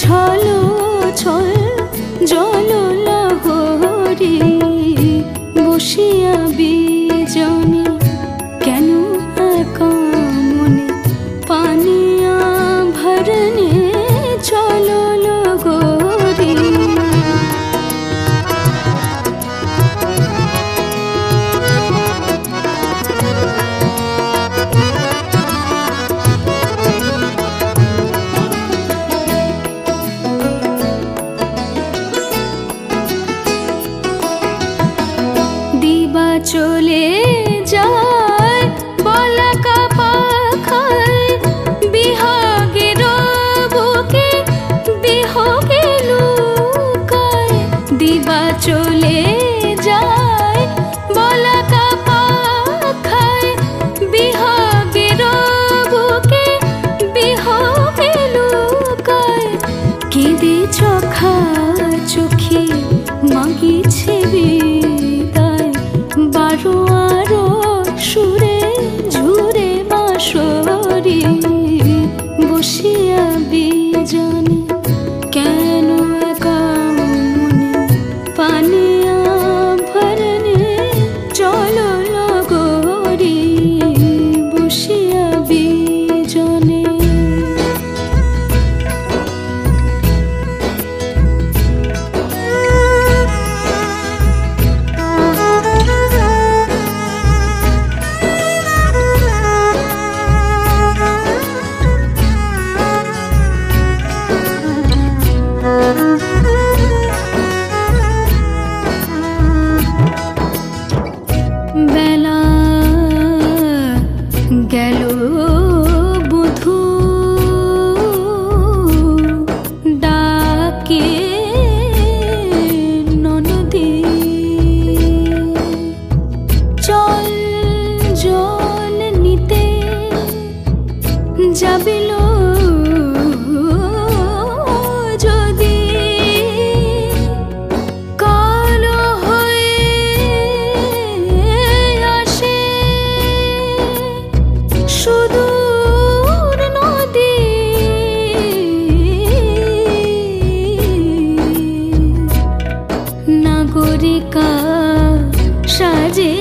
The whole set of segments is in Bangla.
ছলো ছল জল লহরী বসিয়া বিজনে কেন একা মনে পানিয়া ভরনে চলো লগরী। চলে যায় বলাকা পাখায় বিহাগের বুকে বিহগে লুকায়। দিবা চলে যায় বলাকা পাখায় বিহাগের বুকে বিহগে লুকায়। কেঁদে চোখা চোখে মাগিছে বারো আরো সুরে ঝুরে বাঁশরি বসিয়া বিজনে কেন একা মনে পানিয়া ভরনে চলো লগরী বসিয়া বিজনে। বেলা গেল বধূ ডাকে ননদী চল জল নিতে যাবিল নাগরিকা সাজে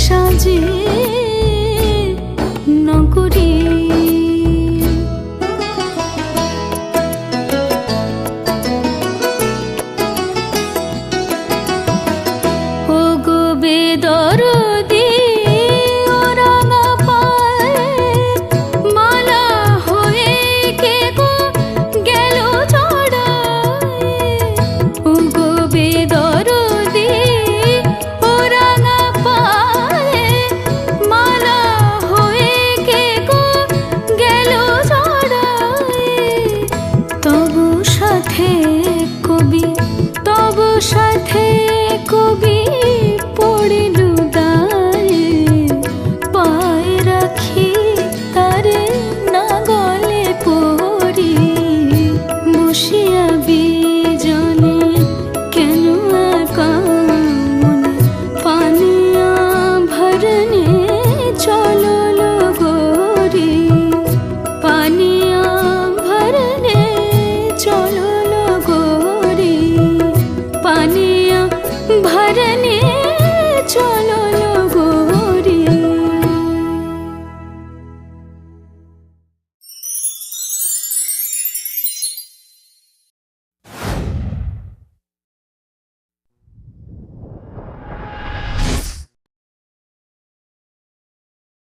সাজে নগরী। ও গো বেদর